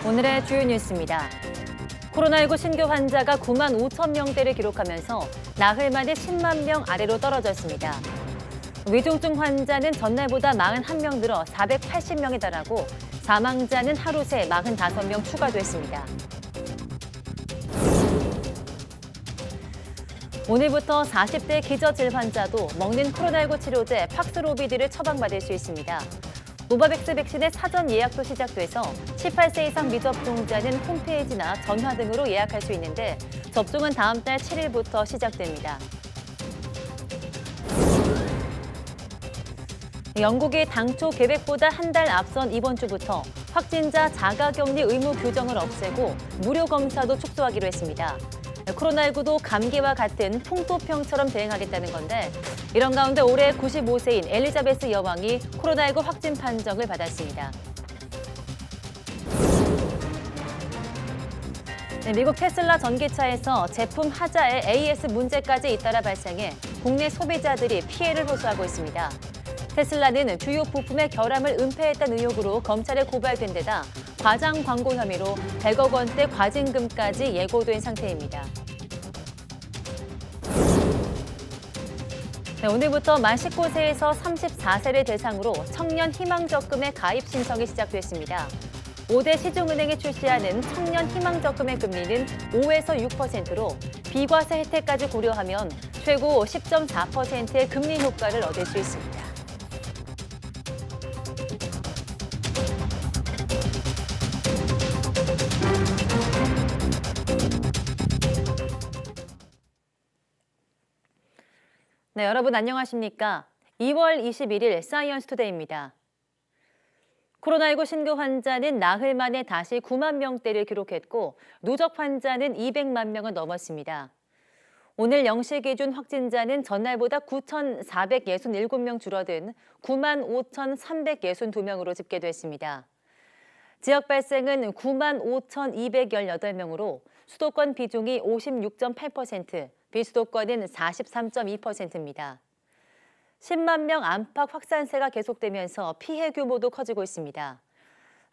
오늘의 주요 뉴스입니다. 코로나19 신규 환자가 9만 5천 명대를 기록하면서 나흘 만에 10만 명 아래로 떨어졌습니다. 위중증 환자는 전날보다 41명 늘어 480명에 달하고 사망자는 하루 새 45명 추가됐습니다. 오늘부터 40대 기저질 환자도 먹는 코로나19 치료제 팍스로비드를 처방받을 수 있습니다. 노바백스 백신의 사전 예약도 시작돼서 18세 이상 미접종자는 홈페이지나 전화 등으로 예약할 수 있는데 접종은 다음 달 7일부터 시작됩니다. 영국이 당초 계획보다 한 달 앞선 이번 주부터 확진자 자가격리 의무 규정을 없애고 무료 검사도 축소하기로 했습니다. 코로나19도 감기와 같은 풍토병처럼 대응하겠다는 건데 이런 가운데 올해 95세인 엘리자베스 여왕이 코로나19 확진 판정을 받았습니다. 미국 테슬라 전기차에서 제품 하자에 AS 문제까지 잇따라 발생해 국내 소비자들이 피해를 호소하고 있습니다. 테슬라는 주요 부품의 결함을 은폐했다는 의혹으로 검찰에 고발된 데다 과장 광고 혐의로 100억 원대 과징금까지 예고된 상태입니다. 오늘부터 만 19세에서 34세를 대상으로 청년 희망적금의 가입 신청이 시작됐습니다. 5대 시중은행이 출시하는 청년 희망적금의 금리는 5에서 6%로 비과세 혜택까지 고려하면 최고 10.4%의 금리 효과를 얻을 수 있습니다. 네, 여러분 안녕하십니까? 2월 21일 사이언스 투데이입니다. 코로나19 신규 환자는 나흘 만에 다시 9만 명대를 기록했고 누적 환자는 200만 명을 넘었습니다. 오늘 0시 기준 확진자는 전날보다 9,467명 줄어든 9만 5,362명으로 집계됐습니다. 지역 발생은 9만 5,218명으로 수도권 비중이 56.8%, 비수도권은 43.2%입니다. 10만 명 안팎 확산세가 계속되면서 피해 규모도 커지고 있습니다.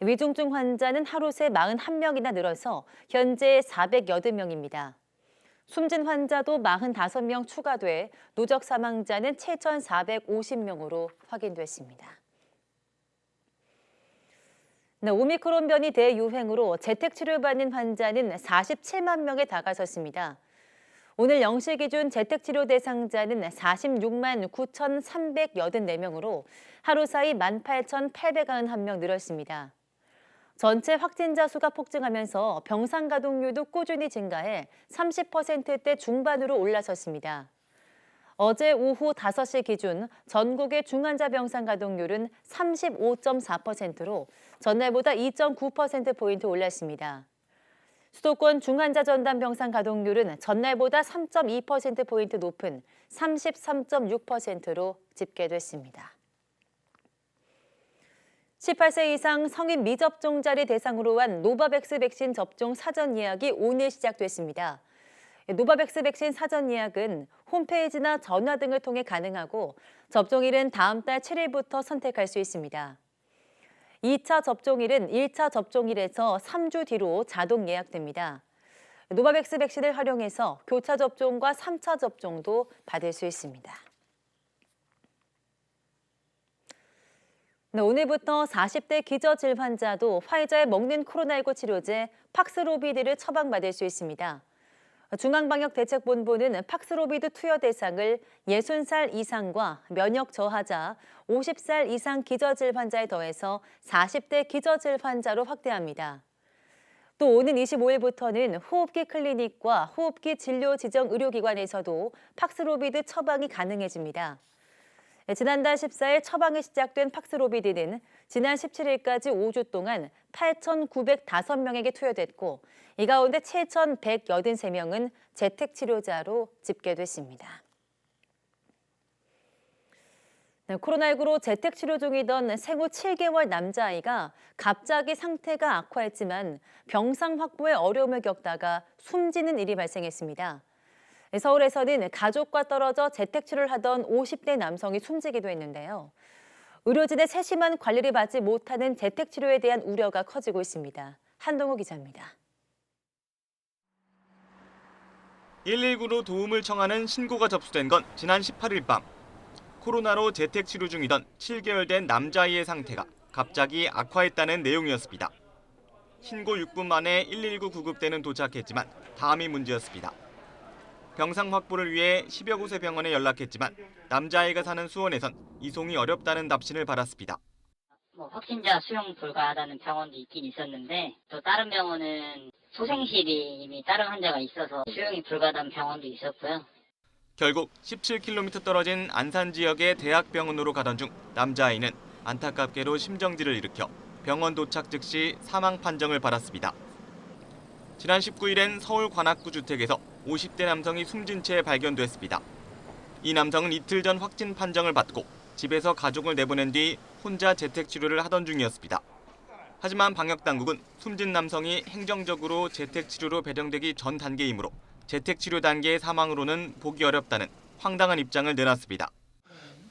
위중증 환자는 하루 새 41명이나 늘어서 현재 408명입니다. 숨진 환자도 45명 추가돼 누적 사망자는 7,450명으로 확인됐습니다. 네, 오미크론 변이 대유행으로 재택치료받는 환자는 47만 명에 다가섰습니다. 오늘 0시 기준 재택치료 대상자는 46만 9,384명으로 하루 사이 18,891명 늘었습니다. 전체 확진자 수가 폭증하면서 병상 가동률도 꾸준히 증가해 30%대 중반으로 올라섰습니다. 어제 오후 5시 기준 전국의 중환자 병상 가동률은 35.4%로 전날보다 2.9%포인트 올랐습니다. 수도권 중환자 전담 병상 가동률은 전날보다 3.2%포인트 높은 33.6%로 집계됐습니다. 18세 이상 성인 미접종자를 대상으로 한 노바백스 백신 접종 사전 예약이 오늘 시작됐습니다. 노바백스 백신 사전 예약은 홈페이지나 전화 등을 통해 가능하고 접종일은 다음 달 7일부터 선택할 수 있습니다. 2차 접종일은 1차 접종일에서 3주 뒤로 자동 예약됩니다. 노바백스 백신을 활용해서 교차 접종과 3차 접종도 받을 수 있습니다. 네, 오늘부터 40대 기저질 환자도 화이자의 먹는 코로나19 치료제 팍스로비드를 처방받을 수 있습니다. 중앙방역대책본부는 팍스로비드 투여 대상을 60살 이상과 면역 저하자, 50살 이상 기저질 환자에 더해서 40대 기저질 환자로 확대합니다. 또 오는 25일부터는 호흡기 클리닉과 호흡기 진료 지정 의료기관에서도 팍스로비드 처방이 가능해집니다. 지난달 14일 처방이 시작된 팍스로비드는 지난 17일까지 5주 동안 8,905명에게 투여됐고 이 가운데 7,183명은 재택치료자로 집계됐습니다. 코로나19로 재택치료 중이던 생후 7개월 남자아이가 갑자기 상태가 악화했지만 병상 확보에 어려움을 겪다가 숨지는 일이 발생했습니다. 서울에서는 가족과 떨어져 재택치료를 하던 50대 남성이 숨지기도 했는데요. 의료진의 세심한 관리를 받지 못하는 재택치료에 대한 우려가 커지고 있습니다. 한동호 기자입니다. 119로 도움을 청하는 신고가 접수된 건 지난 18일 밤. 코로나로 재택 치료 중이던 7개월 된 남자아이의 상태가 갑자기 악화했다는 내용이었습니다. 신고 6분 만에 119 구급대는 도착했지만 다음이 문제였습니다. 병상 확보를 위해 10여 곳의 병원에 연락했지만 남자아이가 사는 수원에선 이송이 어렵다는 답신을 받았습니다. 확진자 수용 불가하다는 병원도 있긴 있었는데 또 다른 병원은 소생실이 이미 다른 환자가 있어서 수용이 불가하다는 병원도 있었고요. 결국 17km 떨어진 안산 지역의 대학병원으로 가던 중 남자아이는 안타깝게도 심정지를 일으켜 병원 도착 즉시 사망 판정을 받았습니다. 지난 19일엔 서울 관악구 주택에서 50대 남성이 숨진 채 발견됐습니다. 이 남성은 이틀 전 확진 판정을 받고 집에서 가족을 내보낸 뒤 혼자 재택 치료를 하던 중이었습니다. 하지만 방역당국은 숨진 남성이 행정적으로 재택 치료로 배정되기 전 단계이므로 재택 치료 단계의 사망으로는 보기 어렵다는 황당한 입장을 내놨습니다.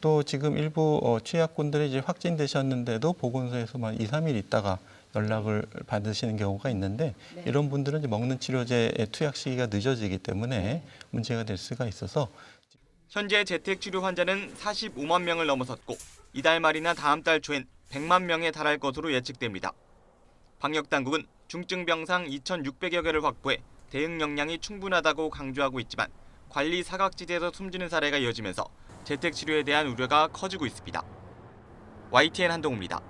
또 지금 일부 취약군들이 이제 확진되셨는데도 보건소에서만 2, 3일 있다가 연락을 받으시는 경우가 있는데 이런 분들은 이제 먹는 치료제의 투약 시기가 늦어지기 때문에 문제가 될 수가 있어서 현재 재택 치료 환자는 45만 명을 넘어섰고 이달 말이나 다음 달 초엔 100만 명에 달할 것으로 예측됩니다. 방역당국은 중증 병상 2,600여 개를 확보해 대응 역량이 충분하다고 강조하고 있지만 관리 사각지대에서 숨지는 사례가 이어지면서 재택 치료에 대한 우려가 커지고 있습니다. YTN 한동우입니다.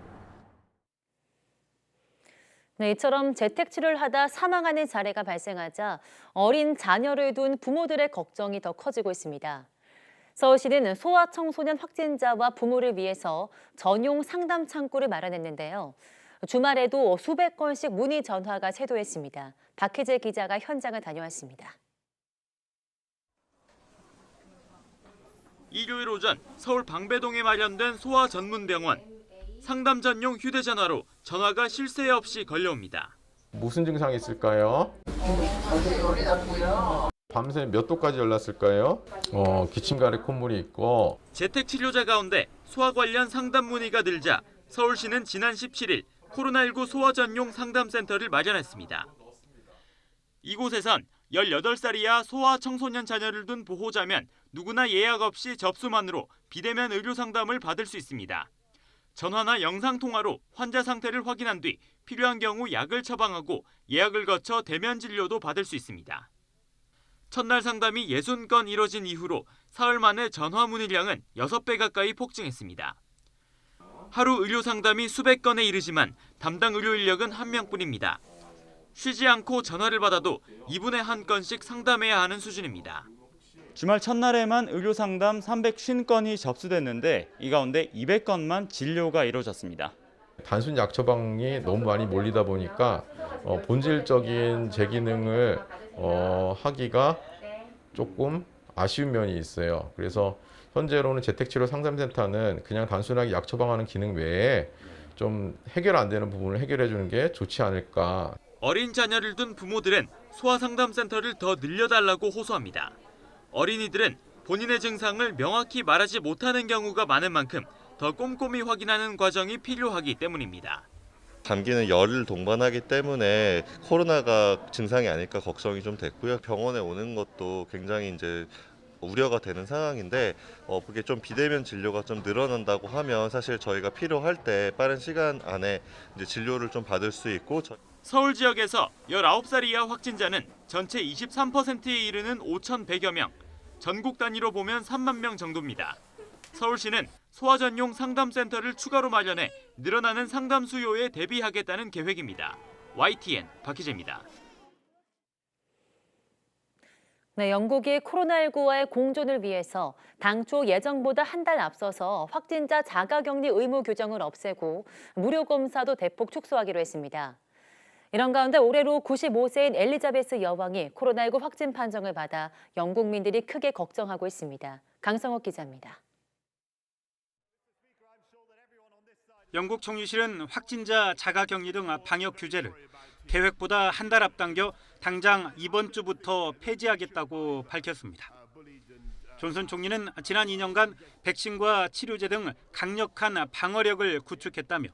네, 이처럼 재택 치료를 하다 사망하는 사례가 발생하자 어린 자녀를 둔 부모들의 걱정이 더 커지고 있습니다. 서울시는 소아청소년 확진자와 부모를 위해서 전용 상담 창구를 마련했는데요. 주말에도 수백 건씩 문의 전화가 쇄도했습니다. 박희재 기자가 현장을 다녀왔습니다. 일요일 오전 서울 방배동에 마련된 소아 전문병원. 상담 전용 휴대전화로 전화가 쉴 새 없이 걸려옵니다. 무슨 증상이 있을까요? 밤새 몇 도까지 열났을까요? 기침, 가래, 콧물이 있고. 재택치료자 가운데 소아 관련 상담 문의가 늘자 서울시는 지난 17일 코로나19 소아 전용 상담센터를 마련했습니다. 이곳에선 18살 이하 소아 청소년 자녀를 둔 보호자면 누구나 예약 없이 접수만으로 비대면 의료 상담을 받을 수 있습니다. 전화나 영상통화로 환자 상태를 확인한 뒤 필요한 경우 약을 처방하고 예약을 거쳐 대면 진료도 받을 수 있습니다. 첫날 상담이 60건 이뤄진 이후로 사흘 만에 전화 문의량은 6배 가까이 폭증했습니다. 하루 의료 상담이 수백 건에 이르지만 담당 의료 인력은 1명뿐입니다. 쉬지 않고 전화를 받아도 2분에 1건씩 상담해야 하는 수준입니다. 주말 첫날에만 의료 상담 350건이 접수됐는데 이 가운데 200건만 진료가 이루어졌습니다. 단순 약 처방이 너무 많이 몰리다 보니까 본질적인 제 기능을 하기가 조금 아쉬운 면이 있어요. 그래서 현재로는 재택치료 상담센터는 그냥 단순하게 약 처방하는 기능 외에 좀 해결 안 되는 부분을 해결해 주는 게 좋지 않을까. 어린 자녀를 둔 부모들은 소아상담센터를 더 늘려달라고 호소합니다. 어린이들은 본인의 증상을 명확히 말하지 못하는 경우가 많은 만큼 더 꼼꼼히 확인하는 과정이 필요하기 때문입니다. 감기는 열을 동반하기 때문에 코로나가 증상이 아닐까 걱정이 좀 됐고요. 병원에 오는 것도 굉장히 이제 우려가 되는 상황인데 그게 좀 비대면 진료가 좀 늘어난다고 하면 사실 저희가 필요할 때 빠른 시간 안에 이제 진료를 좀 받을 수 있고. 서울 지역에서 19살 이하 확진자는 전체 23%에 이르는 5,100여 명, 전국 단위로 보면 3만 명 정도입니다. 서울시는 소아 전용 상담센터를 추가로 마련해 늘어나는 상담 수요에 대비하겠다는 계획입니다. YTN 박희재입니다. 네, 영국이 코로나19와의 공존을 위해서 당초 예정보다 한 달 앞서서 확진자 자가격리 의무 규정을 없애고 무료 검사도 대폭 축소하기로 했습니다. 이런 가운데 올해로 95세인 엘리자베스 여왕이 코로나19 확진 판정을 받아 영국민들이 크게 걱정하고 있습니다. 강성옥 기자입니다. 영국 총리실은 확진자 자가격리 등 방역 규제를 계획보다 한 달 앞당겨 당장 이번 주부터 폐지하겠다고 밝혔습니다. 존슨 총리는 지난 2년간 백신과 치료제 등 강력한 방어력을 구축했다며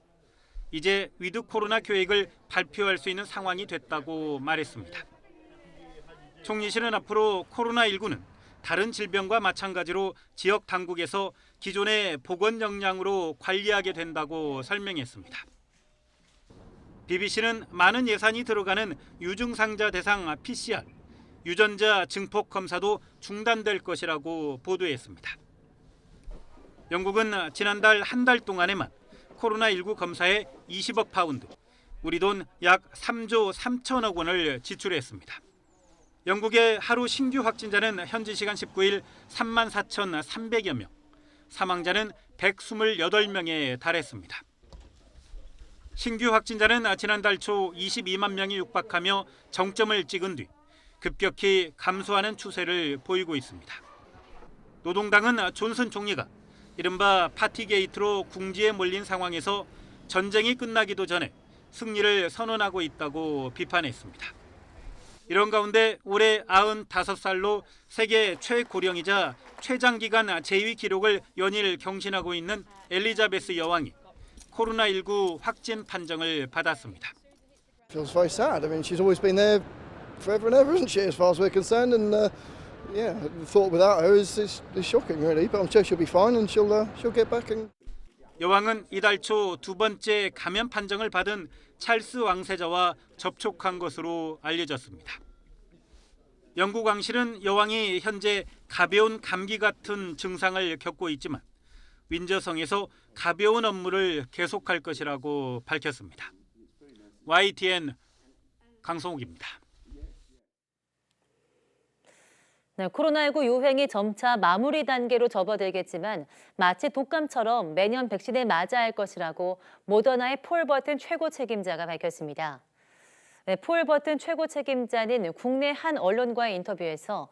이제 위드 코로나 계획을 발표할 수 있는 상황이 됐다고 말했습니다. 총리실은 앞으로 코로나19는 다른 질병과 마찬가지로 지역 당국에서 기존의 보건 역량으로 관리하게 된다고 설명했습니다. BBC는 많은 예산이 들어가는 유증상자 대상 PCR, 유전자 증폭 검사도 중단될 것이라고 보도했습니다. 영국은 지난달 한 달 동안에만 코로나19 검사에 20억 파운드, 우리 돈 약 3조 3천억 원을 지출했습니다. 영국의 하루 신규 확진자는 현지 시간 19일 34,300여 명, 사망자는 128명에 달했습니다. 신규 확진자는 지난달 초 22만 명이 육박하며 정점을 찍은 뒤 급격히 감소하는 추세를 보이고 있습니다. 노동당은 존슨 총리가 이른바 파티게이트로 궁지에 몰린 상황에서 전쟁이 끝나기도 전에 승리를 선언하고 있다고 비판했습니다. 이런 가운데 올해 95살로 세계 최고령이자 최장기간 재위 기록을 연일 경신하고 있는 엘리자베스 여왕이 코로나19 확진 판정을 받았습니다. Feels very sad. I mean, she's always been there forever and ever, isn't she, as far as we're concerned? And yeah, the thought without her is shocking, really. But I'm sure she'll be fine and she'll get back. And 여왕은 이달 초 두 번째 감염 판정을 받은 찰스 왕세자와 접촉한 것으로 알려졌습니다. 영국 왕실은 여왕이 현재 가벼운 감기 같은 증상을 겪고 있지만 윈저성에서 가벼운 업무를 계속할 것이라고 밝혔습니다. YTN 강성욱입니다. 네, 코로나19 유행이 점차 마무리 단계로 접어들겠지만 마치 독감처럼 매년 백신에 맞아야 할 것이라고 모더나의 폴 버튼 최고 책임자가 밝혔습니다. 네, 폴 버튼 최고 책임자는 국내 한 언론과의 인터뷰에서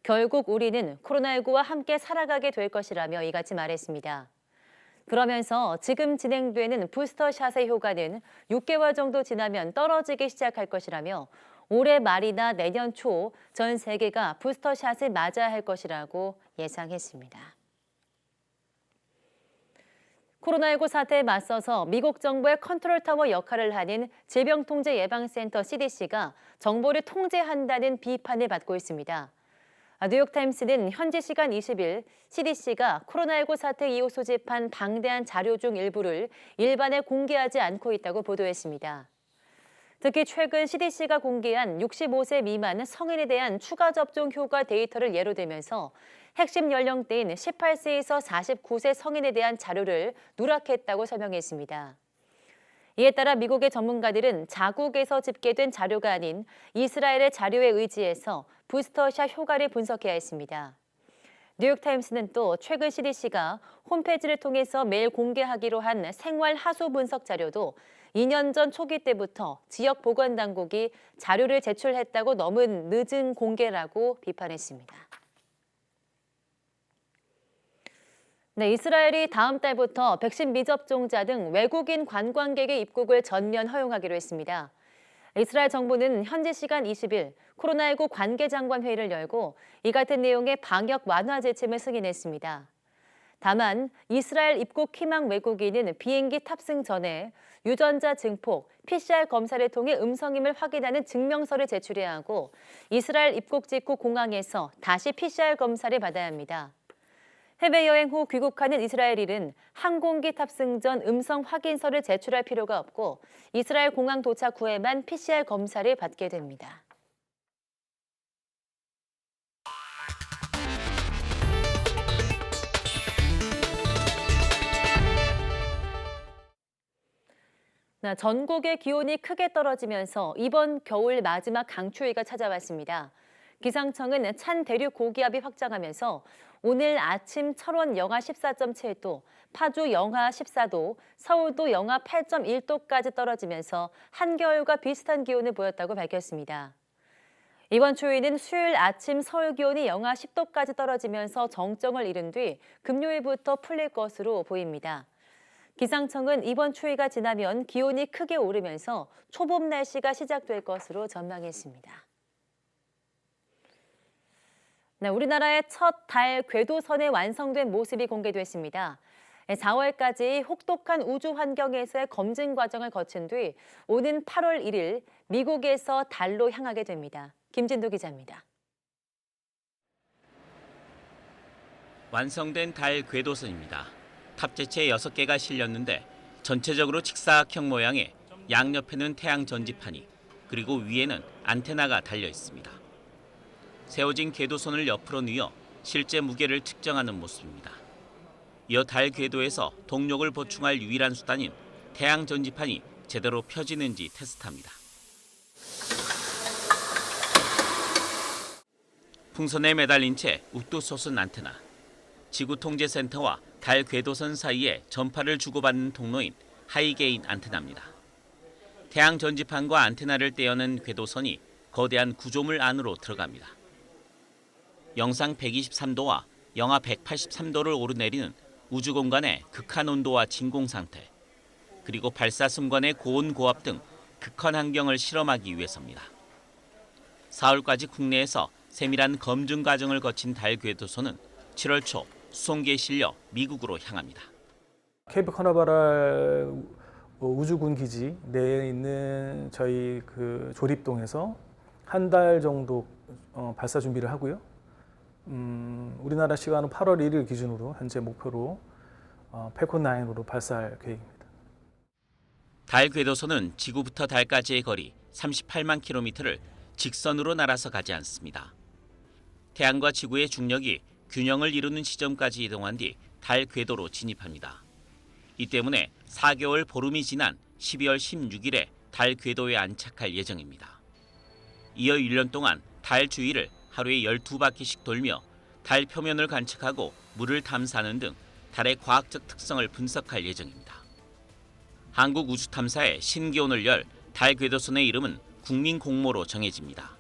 결국 우리는 코로나19와 함께 살아가게 될 것이라며 이같이 말했습니다. 그러면서 지금 진행되는 부스터샷의 효과는 6개월 정도 지나면 떨어지기 시작할 것이라며 올해 말이나 내년 초 전 세계가 부스터샷을 맞아야 할 것이라고 예상했습니다. 코로나19 사태에 맞서서 미국 정부의 컨트롤타워 역할을 하는 질병통제예방센터 CDC가 정보를 통제한다는 비판을 받고 있습니다. 뉴욕타임스는 현지 시간 20일 CDC가 코로나19 사태 이후 소집한 방대한 자료 중 일부를 일반에 공개하지 않고 있다고 보도했습니다. 특히 최근 CDC가 공개한 65세 미만 성인에 대한 추가 접종 효과 데이터를 예로 들면서 핵심 연령대인 18세에서 49세 성인에 대한 자료를 누락했다고 설명했습니다. 이에 따라 미국의 전문가들은 자국에서 집계된 자료가 아닌 이스라엘의 자료에 의지해서 부스터샷 효과를 분석해야 했습니다. 뉴욕타임스는 또 최근 CDC가 홈페이지를 통해서 매일 공개하기로 한 생활 하수 분석 자료도 2년 전 초기 때부터 지역 보건당국이 자료를 제출했다고 너무 늦은 공개라고 비판했습니다. 네, 이스라엘이 다음 달부터 백신 미접종자 등 외국인 관광객의 입국을 전면 허용하기로 했습니다. 이스라엘 정부는 현지 시간 20일 코로나19 관계장관 회의를 열고 이 같은 내용의 방역 완화 지침을 승인했습니다. 다만 이스라엘 입국 희망 외국인은 비행기 탑승 전에 유전자 증폭, PCR 검사를 통해 음성임을 확인하는 증명서를 제출해야 하고 이스라엘 입국 직후 공항에서 다시 PCR 검사를 받아야 합니다. 해외여행 후 귀국하는 이스라엘인은 항공기 탑승 전 음성 확인서를 제출할 필요가 없고 이스라엘 공항 도착 후에만 PCR 검사를 받게 됩니다. 전국의 기온이 크게 떨어지면서 이번 겨울 마지막 강추위가 찾아왔습니다. 기상청은 찬 대륙 고기압이 확장하면서 오늘 아침 철원 영하 14.7도, 파주 영하 14도, 서울도 영하 8.1도까지 떨어지면서 한겨울과 비슷한 기온을 보였다고 밝혔습니다. 이번 추위는 수요일 아침 서울 기온이 영하 10도까지 떨어지면서 정점을 이룬 뒤 금요일부터 풀릴 것으로 보입니다. 기상청은 이번 추위가 지나면 기온이 크게 오르면서 초봄 날씨가 시작될 것으로 전망했습니다. 네, 우리나라의 첫 달 궤도선이 완성된 모습이 공개됐습니다. 4월까지 혹독한 우주 환경에서의 검증 과정을 거친 뒤 오는 8월 1일 미국에서 달로 향하게 됩니다. 김진도 기자입니다. 완성된 달 궤도선입니다. 탑재체 6개가 실렸는데 전체적으로 직사각형 모양의 양옆에는 태양 전지판이 그리고 위에는 안테나가 달려 있습니다. 세워진 궤도선을 옆으로 뉘어 실제 무게를 측정하는 모습입니다. 이어 달 궤도에서 동력을 보충할 유일한 수단인 태양 전지판이 제대로 펴지는지 테스트합니다. 풍선에 매달린 채 우뚝 솟은 안테나. 지구통제센터와 달 궤도선 사이에 전파를 주고받는 통로인 하이게인 안테나입니다. 태양 전지판과 안테나를 떼어낸 궤도선이 거대한 구조물 안으로 들어갑니다. 영상 123도와 영하 183도를 오르내리는 우주 공간의 극한 온도와 진공 상태, 그리고 발사 순간의 고온 고압 등 극한 환경을 실험하기 위해서입니다. 4월까지 국내에서 세밀한 검증 과정을 거친 달 궤도선은 7월 초 수송기에 실려 미국으로 향합니다. 케이프 커나베랄 우주군 기지 내에 있는 저희 그 조립동에서 한 달 정도 발사 준비를 하고요. 우리나라 시간은 8월 1일 기준으로 현재 목표로 팰콘 9으로 발사할 계획입니다. 달 궤도선은 지구부터 달까지의 거리 38만 킬로미터를 직선으로 날아서 가지 않습니다. 태양과 지구의 중력이 균형을 이루는 시점까지 이동한 뒤 달 궤도로 진입합니다. 이 때문에 4개월 보름이 지난 12월 16일에 달 궤도에 안착할 예정입니다. 이어 1년 동안 달 주위를 하루에 12바퀴씩 돌며 달 표면을 관측하고 물을 탐사하는 등 달의 과학적 특성을 분석할 예정입니다. 한국우주탐사의 신기원을 열 달 궤도선의 이름은 국민공모로 정해집니다.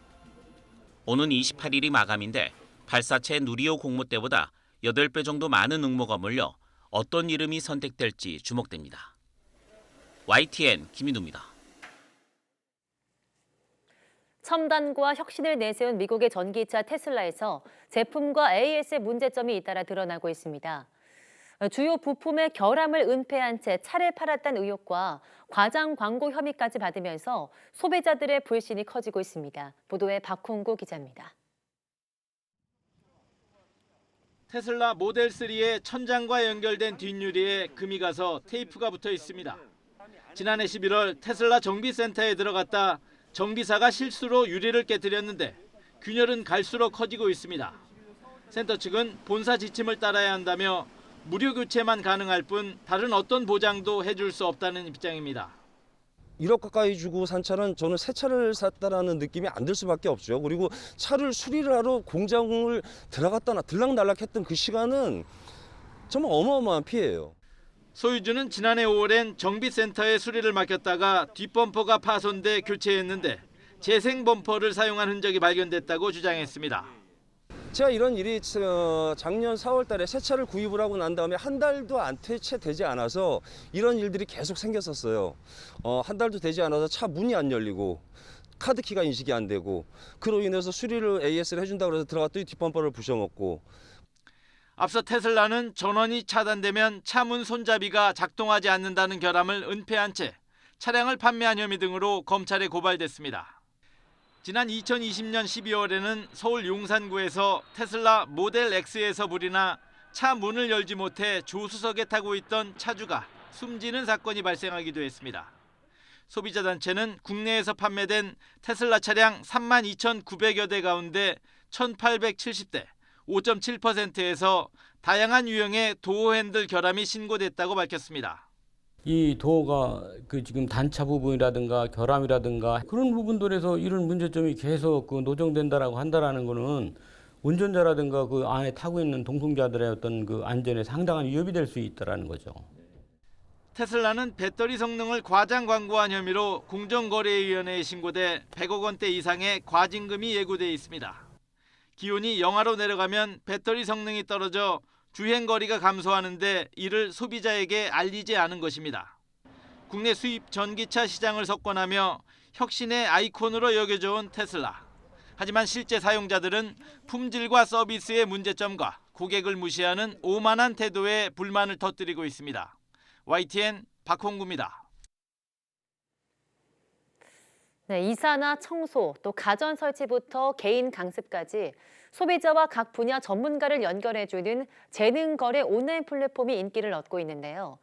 오는 28일이 마감인데 발사체 누리호 공모 때보다 8배 정도 많은 응모가 몰려 어떤 이름이 선택될지 주목됩니다. YTN 김인우입니다. 첨단과 혁신을 내세운 미국의 전기차 테슬라에서 제품과 AS의 문제점이 잇따라 드러나고 있습니다. 주요 부품의 결함을 은폐한 채 차를 팔았다는 의혹과 과장 광고 혐의까지 받으면서 소비자들의 불신이 커지고 있습니다. 보도에 박홍구 기자입니다. 테슬라 모델 3의 천장과 연결된 뒷유리에 금이 가서 테이프가 붙어 있습니다. 지난해 11월 테슬라 정비센터에 들어갔다 정비사가 실수로 유리를 깨뜨렸는데 균열은 갈수록 커지고 있습니다. 센터 측은 본사 지침을 따라야 한다며 무료 교체만 가능할 뿐 다른 어떤 보장도 해줄 수 없다는 입장입니다. 1억 가까이 주고 산 차는 저는 새 차를 샀다라는 느낌이 안 들 수밖에 없죠. 그리고 차를 수리를 하러 공장을 들어갔다나 들락날락했던 그 시간은 정말 어마어마한 피해예요. 소유주는 지난해 5월엔 정비센터에 수리를 맡겼다가 뒷범퍼가 파손돼 교체했는데 재생 범퍼를 사용한 흔적이 발견됐다고 주장했습니다. 제가 이런 일이 작년 4월 달에 새 차를 구입을 하고 난 다음에 한 달도 채 되지 않아서 이런 일들이 계속 생겼었어요. 한 달도 되지 않아서 차 문이 안 열리고 카드키가 인식이 안 되고 그로 인해서 수리를 AS를 해준다고 해서 들어갔더니 뒷범퍼를 부셔먹고. 앞서 테슬라는 전원이 차단되면 차문 손잡이가 작동하지 않는다는 결함을 은폐한 채 차량을 판매한 혐의 등으로 검찰에 고발됐습니다. 지난 2020년 12월에는 서울 용산구에서 테슬라 모델 X에서 불이 나 차 문을 열지 못해 조수석에 타고 있던 차주가 숨지는 사건이 발생하기도 했습니다. 소비자 단체는 국내에서 판매된 테슬라 차량 32,900여 대 가운데 1,870대, 5.7%에서 다양한 유형의 도어 핸들 결함이 신고됐다고 밝혔습니다. 이 도어가 지금 단차 부분이라든가 결함이라든가 그런 부분들에서 이런 문제점이 계속 노정된다라고 한다라는 거는 운전자라든가 그 안에 타고 있는 동승자들의 어떤 그 안전에 상당한 위협이 될 수 있다라는 거죠. 테슬라는 배터리 성능을 과장 광고한 혐의로 공정거래위원회에 신고돼 100억 원대 이상의 과징금이 예고돼 있습니다. 기온이 영하로 내려가면 배터리 성능이 떨어져 주행거리가 감소하는데 이를 소비자에게 알리지 않은 것입니다. 국내 수입 전기차 시장을 석권하며 혁신의 아이콘으로 여겨져 온 테슬라. 하지만 실제 사용자들은 품질과 서비스의 문제점과 고객을 무시하는 오만한 태도에 불만을 터뜨리고 있습니다. YTN 박홍구입니다. 네, 이사나 청소, 또 가전 설치부터 개인 강습까지 소비자와 각 분야 전문가를 연결해주는 재능거래 온라인 플랫폼이 인기를 얻고 있는데요.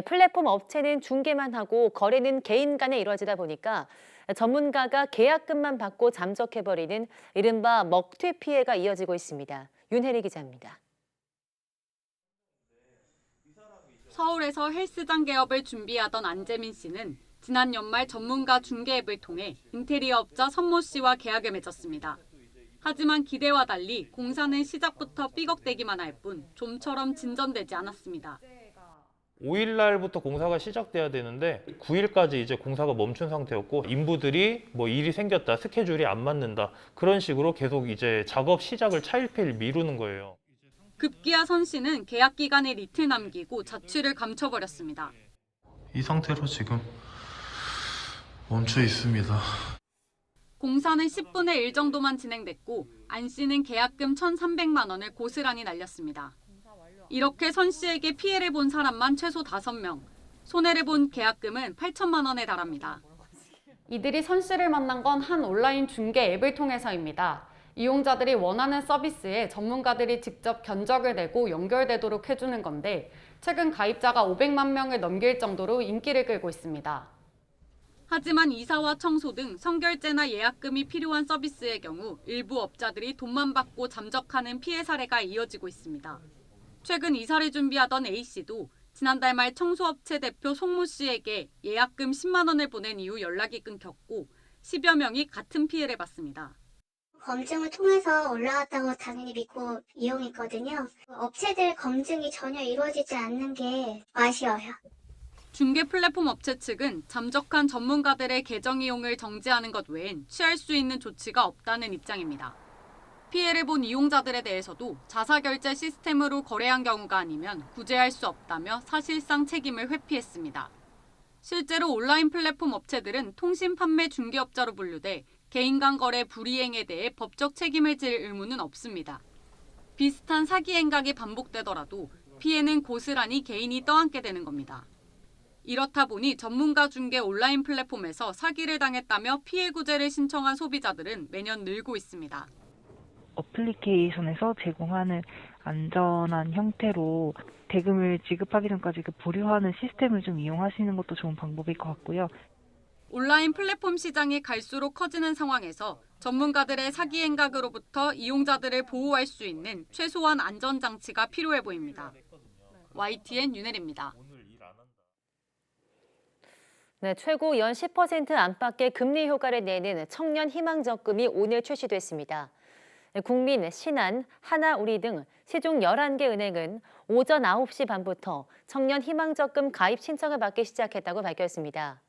플랫폼 업체는 중개만 하고 거래는 개인 간에 이루어지다 보니까 전문가가 계약금만 받고 잠적해버리는 이른바 먹튀 피해가 이어지고 있습니다. 윤혜리 기자입니다. 서울에서 헬스장 개업을 준비하던 안재민 씨는 지난 연말 전문가 중개 앱을 통해 인테리어 업자 선모 씨와 계약을 맺었습니다. 하지만 기대와 달리 공사는 시작부터 삐걱대기만 할 뿐 좀처럼 진전되지 않았습니다. 5일 날부터 공사가 시작돼야 되는데 9일까지 이제 공사가 멈춘 상태였고 인부들이 뭐 일이 생겼다, 스케줄이 안 맞는다 그런 식으로 계속 이제 작업 시작을 차일피일 미루는 거예요. 급기야 선 씨는 계약 기간에 이틀 남기고 자취를 감춰버렸습니다. 이 상태로 지금 멈춰 있습니다. 공사는 10분의 1 정도만 진행됐고 안 씨는 계약금 1,300만 원을 고스란히 날렸습니다. 이렇게 선 씨에게 피해를 본 사람만 최소 5명, 손해를 본 계약금은 8천만 원에 달합니다. 이들이 선 씨를 만난 건 한 온라인 중개 앱을 통해서입니다. 이용자들이 원하는 서비스에 전문가들이 직접 견적을 내고 연결되도록 해주는 건데 최근 가입자가 500만 명을 넘길 정도로 인기를 끌고 있습니다. 하지만 이사와 청소 등 선결제나 예약금이 필요한 서비스의 경우 일부 업자들이 돈만 받고 잠적하는 피해 사례가 이어지고 있습니다. 최근 이사를 준비하던 A씨도 지난달 말 청소업체 대표 송모 씨에게 예약금 10만 원을 보낸 이후 연락이 끊겼고 10여 명이 같은 피해를 봤습니다. 검증을 통해서 올라왔다고 당연히 믿고 이용했거든요. 업체들 검증이 전혀 이루어지지 않는 게 아쉬워요. 중개 플랫폼 업체 측은 잠적한 전문가들의 계정 이용을 정지하는 것 외엔 취할 수 있는 조치가 없다는 입장입니다. 피해를 본 이용자들에 대해서도 자사결제 시스템으로 거래한 경우가 아니면 구제할 수 없다며 사실상 책임을 회피했습니다. 실제로 온라인 플랫폼 업체들은 통신 판매 중개업자로 분류돼 개인 간 거래 불이행에 대해 법적 책임을 질 의무는 없습니다. 비슷한 사기 행각이 반복되더라도 피해는 고스란히 개인이 떠안게 되는 겁니다. 이렇다 보니 전문가 중개 온라인 플랫폼에서 사기를 당했다며 피해 구제를 신청한 소비자들은 매년 늘고 있습니다. 어플리케이션에서 제공하는 안전한 형태로 대금을 지급하기 전까지 보류하는 시스템을 좀 이용하시는 것도 좋은 방법일 것 같고요. 온라인 플랫폼 시장이 갈수록 커지는 상황에서 전문가들의 사기 행각으로부터 이용자들을 보호할 수 있는 최소한 안전장치가 필요해 보입니다. YTN 윤혜리입니다. 네, 최고 연 10% 안팎의 금리 효과를 내는 청년 희망적금이 오늘 출시됐습니다. 국민, 신한, 하나우리 등 시중 11개 은행은 오전 9시 반부터 청년 희망적금 가입 신청을 받기 시작했다고 밝혔습니다.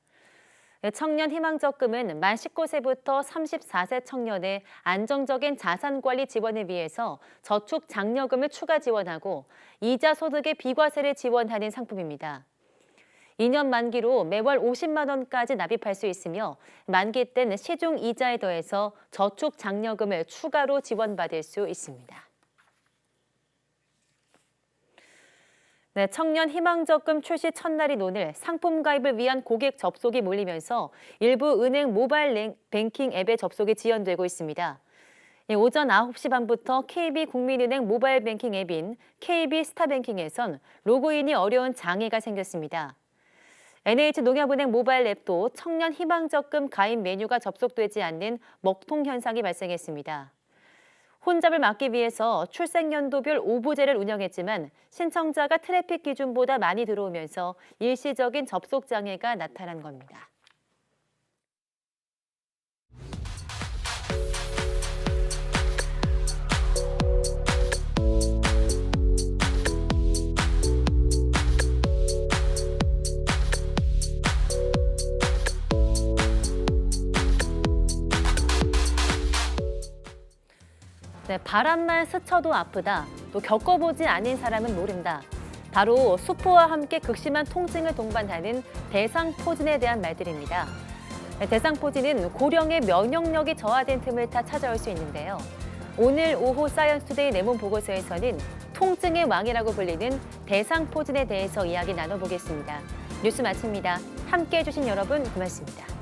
청년 희망적금은 만 19세부터 34세 청년의 안정적인 자산관리 지원을 위해서 저축 장려금을 추가 지원하고 이자 소득의 비과세를 지원하는 상품입니다. 2년 만기로 매월 50만 원까지 납입할 수 있으며 만기 때는 시중 이자에 더해서 저축 장려금을 추가로 지원받을 수 있습니다. 네, 청년 희망적금 출시 첫날인 오늘 상품 가입을 위한 고객 접속이 몰리면서 일부 은행 모바일 뱅킹 앱에 접속이 지연되고 있습니다. 오전 9시 반부터 KB국민은행 모바일 뱅킹 앱인 KB스타뱅킹에선 로그인이 어려운 장애가 생겼습니다. NH농협은행 모바일 앱도 청년 희망적금 가입 메뉴가 접속되지 않는 먹통 현상이 발생했습니다. 혼잡을 막기 위해서 출생연도별 오부제를 운영했지만 신청자가 트래픽 기준보다 많이 들어오면서 일시적인 접속 장애가 나타난 겁니다. 네, 바람만 스쳐도 아프다. 또 겪어보지 않은 사람은 모른다. 바로 수포와 함께 극심한 통증을 동반하는 대상포진에 대한 말들입니다. 네, 대상포진은 고령의 면역력이 저하된 틈을 타 찾아올 수 있는데요. 오늘 오후 사이언스투데이 내문 보고서에서는 통증의 왕이라고 불리는 대상포진에 대해서 이야기 나눠보겠습니다. 뉴스 마칩니다. 함께해 주신 여러분 고맙습니다.